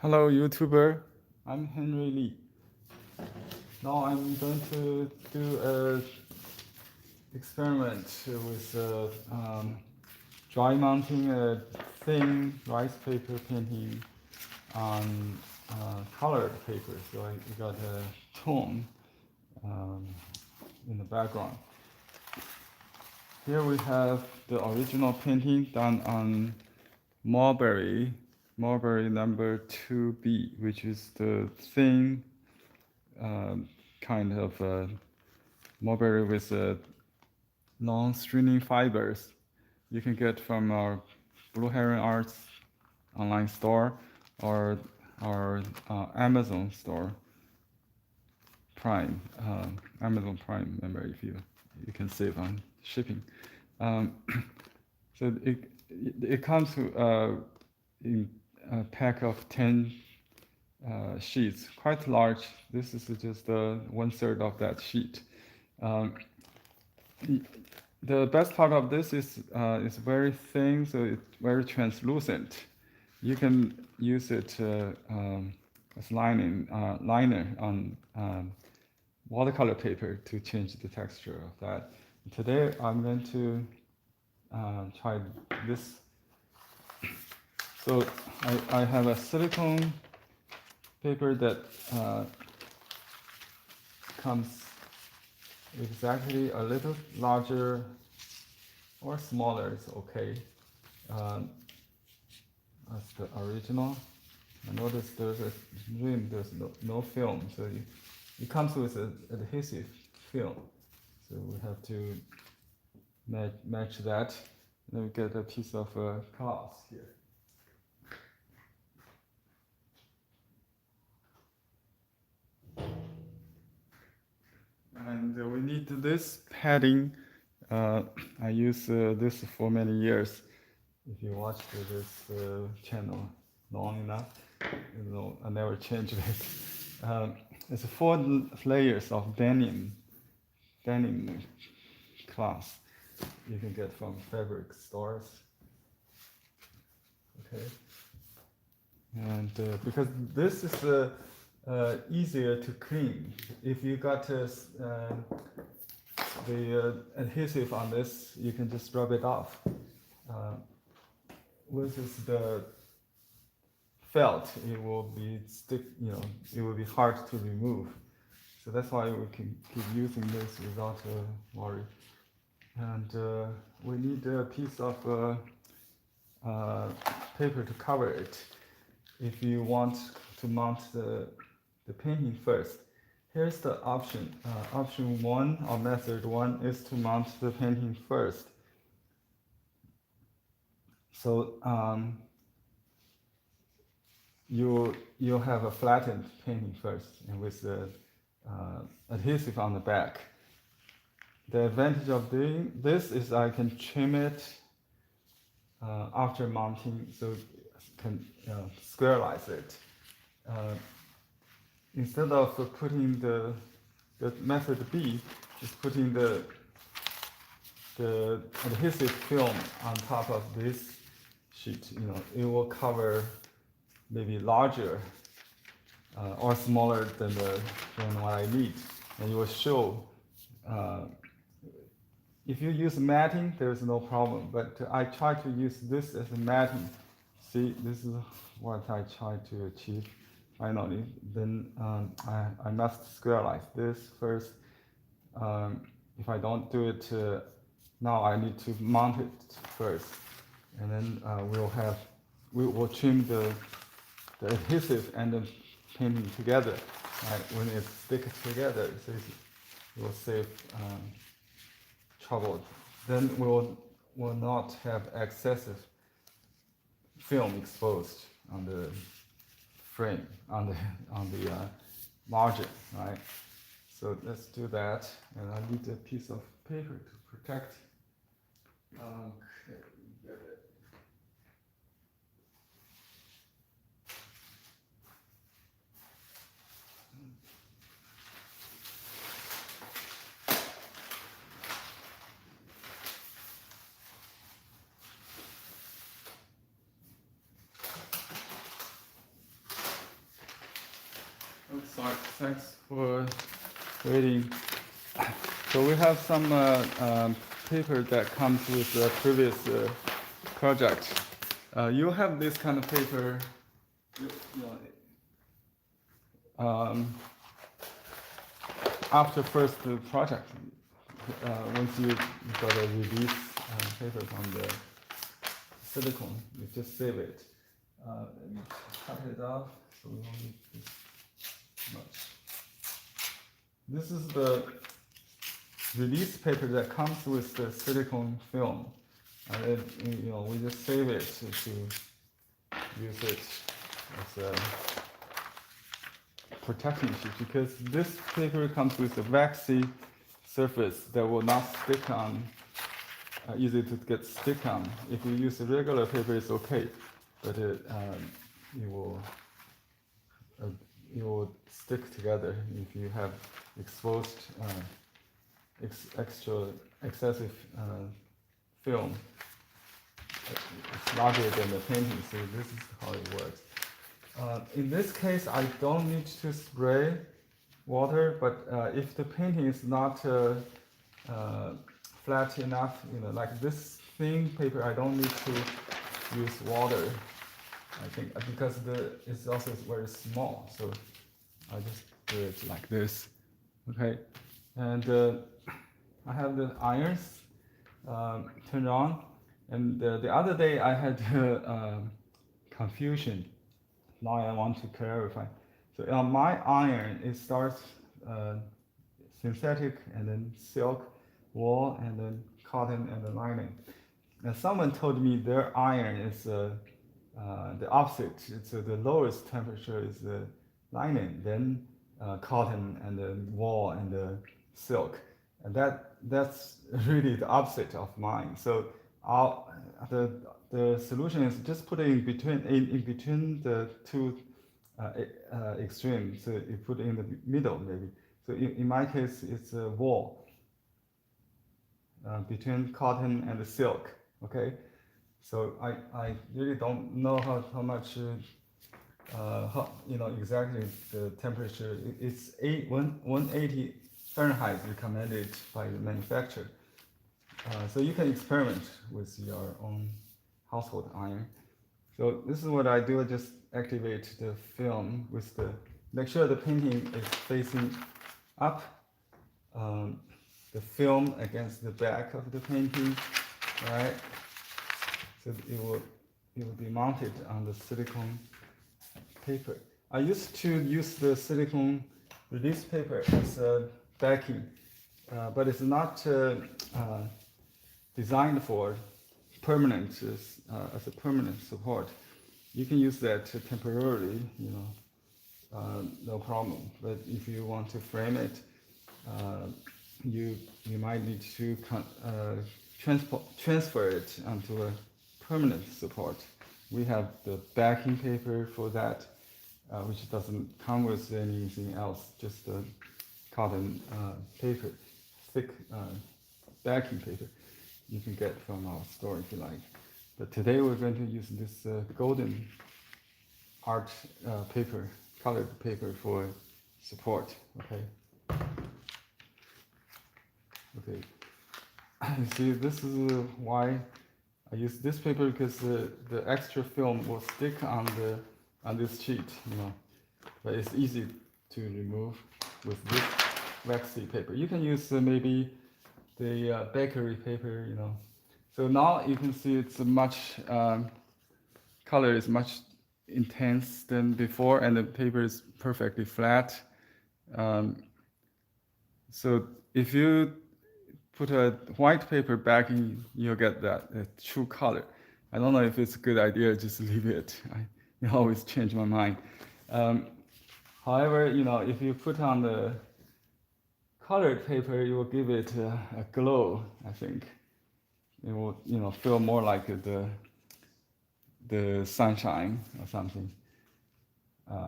Hello, YouTuber. I'm Henry Lee. Now I'm going to do a experiment with dry mounting a thin rice paper painting on colored paper. So I got a tone um, in the background. Here we have the original painting done on mulberry number 2B, which is the thin kind of mulberry with long stringy fibers you can get from our Blue Heron Arts online store or our Amazon store Prime, Amazon Prime member if you can save on shipping. Um, so it comes in a pack of 10 sheets, quite large. This is just 1/3 of that sheet. Um, the best part of this is it's very thin, so it's very translucent. You can use it as liner on watercolor paper to change the texture of that. Today I'm going to try this. So I have a silicone paper that comes exactly a little larger or smaller is okay as the original. I notice there's a rim, there's no film, so it comes with an adhesive film. So we have to match that. Then we get a piece of cloth here. And we need this padding. I use this for many years. If you watch this channel long enough, you know I never changed it. It's 4 layers of denim cloth you can get from fabric stores. Okay, and because this is easier to clean. If you got the adhesive on this, you can just rub it off. Versus the felt, it will be it will be hard to remove. So that's why we can keep using this without worry. And we need a piece of paper to cover it. If you want to mount the painting first, here's the option. Option 1 or method 1 is to mount the painting first. So you'll have a flattened painting first, and with the adhesive on the back. The advantage of doing this is I can trim it after mounting, so it can squarelize it. Instead of putting the method B, just putting the adhesive film on top of this sheet, it will cover maybe larger or smaller than what I need, and it will show. If you use matting, there is no problem, but I try to use this as a matting. See, this is what I try to achieve finally. Then I must squarelize this first. If I don't do it now, I need to mount it first, and then we will trim the adhesive and the painting together. Right? When it sticks together, it will save trouble. Then we will not have excessive film exposed on the frame, on the margin, right? So let's do that, and I need a piece of paper to protect. Okay, get it. Sorry, thanks for waiting. So we have some paper that comes with the previous project. You have this kind of paper, you know, after first project. Once you got a release paper from the silicon, you just save it. Let me cut it off so we don't need this much. This is the release paper that comes with the silicone film, and it, we just save it to use it as a protection sheet, because this paper comes with a waxy surface that will not stick on, easy to get stick on. If you use a regular paper, it's okay, but it will stick together if you have exposed excessive film. It's larger than the painting, so this is how it works. In this case, I don't need to spray water, but if the painting is not flat enough, like this thin paper, I don't need to use water. I think because it's also very small, so I just do it like this. Okay, and I have the irons turned on, and the other day I had confusion. Now I want to clarify. So on my iron, it starts synthetic, and then silk, wool, and then cotton, and then lining. And someone told me their iron is the opposite. It's the lowest temperature is the lining, then cotton, and then wool, and the silk. And that's really the opposite of mine. So the solution is just put it in between the two extremes. So you put it in the middle maybe. So in my case, it's a wool between cotton and the silk. Okay, so I really don't know how much exactly the temperature. It's 180 Fahrenheit recommended by the manufacturer. So you can experiment with your own household iron. So this is what I do. I just activate the film with make sure the painting is facing up, the film against the back of the painting, right? So it will be mounted on the silicone paper. I used to use the silicone release paper as a backing, but it's not designed for permanent as a permanent support. You can use that temporarily, no problem. But if you want to frame it, you might need to transfer it onto a permanent support. We have the backing paper for that, which doesn't come with anything else, just the cotton paper, thick backing paper you can get from our store if you like. But today we're going to use this golden art paper, colored paper for support. Okay. Okay. You see, this is why I use this paper, because the extra film will stick on this sheet, But it's easy to remove with this waxy paper. You can use maybe the bakery paper, So now you can see it's much color is much intense than before, and the paper is perfectly flat. So if you put a white paper backing, you'll get that true color. I don't know if it's a good idea, just leave it. I always change my mind. However, if you put on the colored paper, it will give it a glow, I think. It will, feel more like the sunshine or something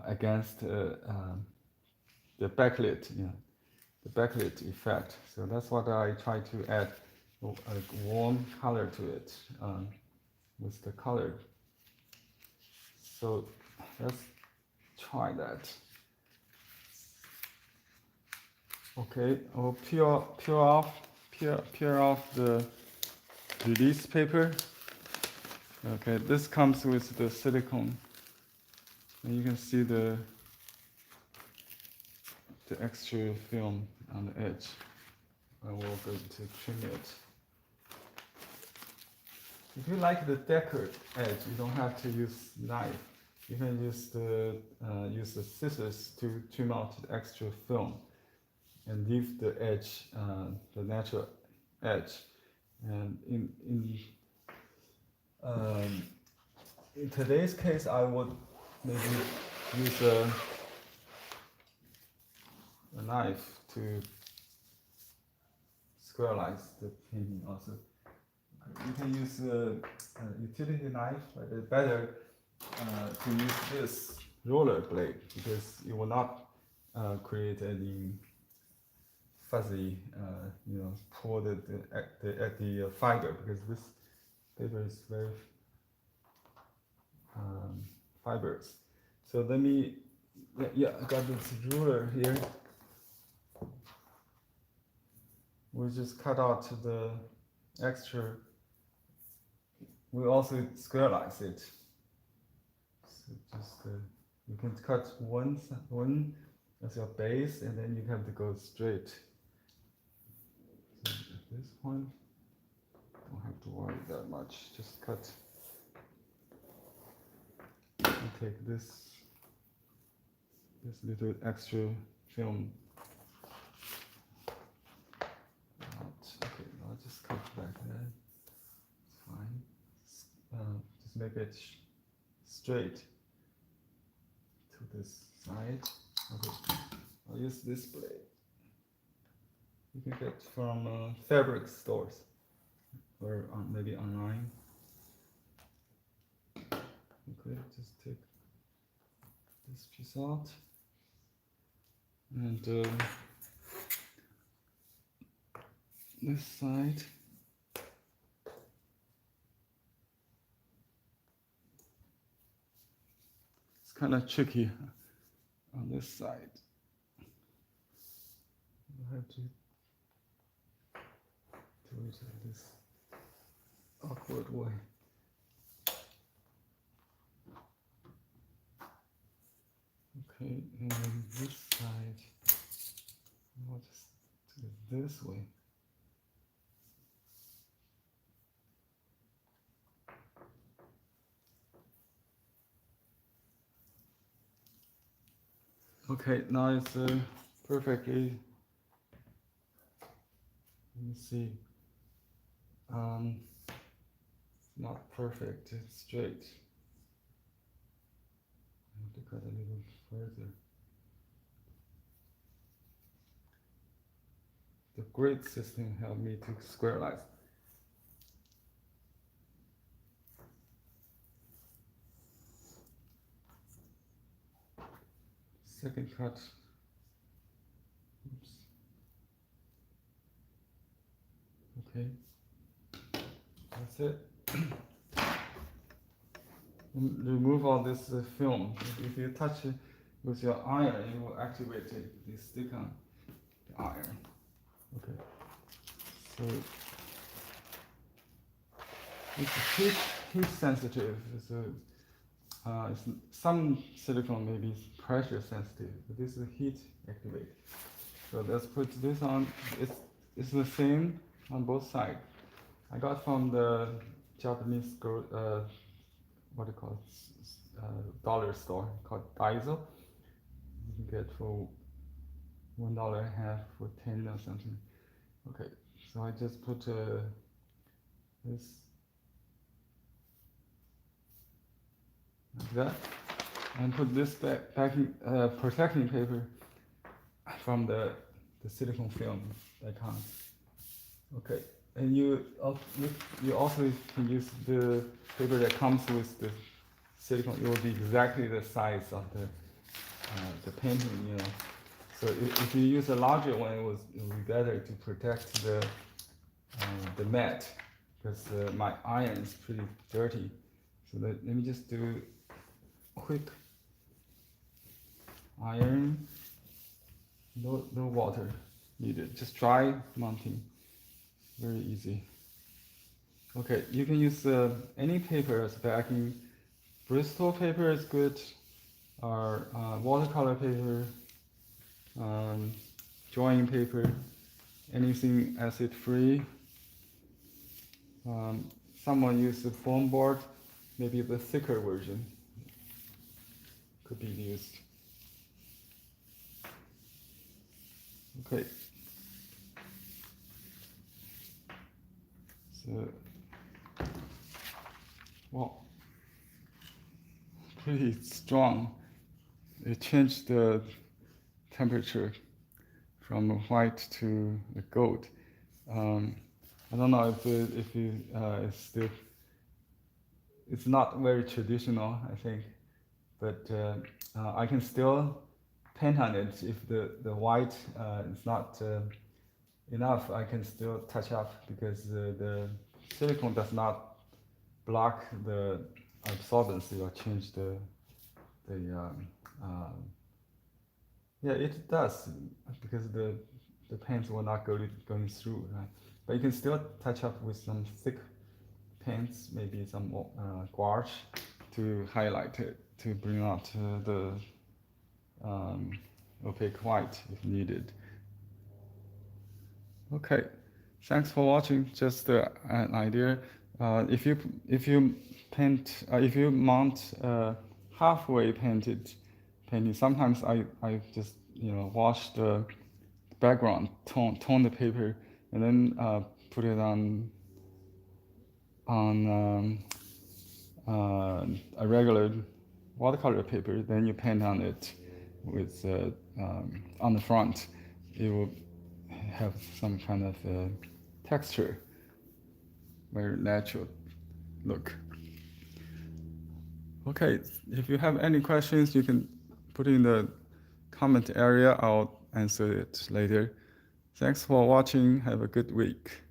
against the backlit, the backlit effect. So that's what I try to add, a warm color to it with the color. So let's try that. Okay, I'll peel off the release paper. Okay, this comes with the silicone. And you can see the extra film on the edge. And we're going to trim it. If you like the decorated edge, you don't have to use knife. You can use the scissors to trim out the extra film and leave the edge, the natural edge. And in today's case, I would maybe use a knife to squarize the painting also. You can use a utility knife, but it's better to use this roller blade because it will not create any fuzzy, pull the fiber, because this paper is very fibrous. So let me, I got this ruler here. We just cut out the extra. We also squarize it. So just you can cut one as your base, and then you have to go straight. So at this point, don't have to worry that much. Just cut. And take this little extra film out. Okay, I'll just cut back there. It's fine. Just make it straight to this side. Okay, I'll use this blade. You can get from fabric stores or maybe online. Okay, just take this piece out and this side. It's kind of tricky on this side. I have to do it in this awkward way. Okay, and then this side, I'll just do it this way. Okay, now it's perfectly, let me see, not perfect, it's straight. I have to cut a little further. The grid system helped me to squarize. Second cut. Oops. Okay, that's it. Remove all this film. If you touch it with your iron, it will activate it. You stick on the iron. Okay. So it's heat sensitive. So some silicone may be pressure sensitive, but this is heat activated. So let's put this on. It's the same on both sides. I got from the Japanese what do you call it? Dollar store called Daiso. You can get for $1.50 for 10 or something. Okay, so I just put this like that, and put this protecting paper from the silicone film that comes. Okay, and you also can use the paper that comes with the silicone. It will be exactly the size of the painting, you know. So if you use a larger one, it will be better to protect the mat, because my iron is pretty dirty. So let me just do quick iron, no water. needed. Just dry mounting, very easy. Okay, you can use any paper as backing. Bristol paper is good, or watercolor paper, drawing paper, anything acid free. Someone used the foam board, maybe the thicker version could be used. Okay. So, well, pretty strong. It changed the temperature from white to the gold. I don't know if it's still, it's not very traditional, I think, but I can still paint on it. If the white is not enough, I can still touch up because the silicone does not block the absorbency or change the yeah, it does because the paints will not going through, right? But you can still touch up with some thick paints, maybe some gouache to highlight it, to bring out the opaque white if needed. Okay, thanks for watching. Just an idea. If you paint, if you mount halfway painting, sometimes I just wash the background, tone the paper, and then put it on a regular watercolor paper. Then you paint on it with on the front. It will have some kind of texture, very natural look. Okay, if you have any questions, you can put in the comment area. I'll answer it later. Thanks for watching. Have a good week.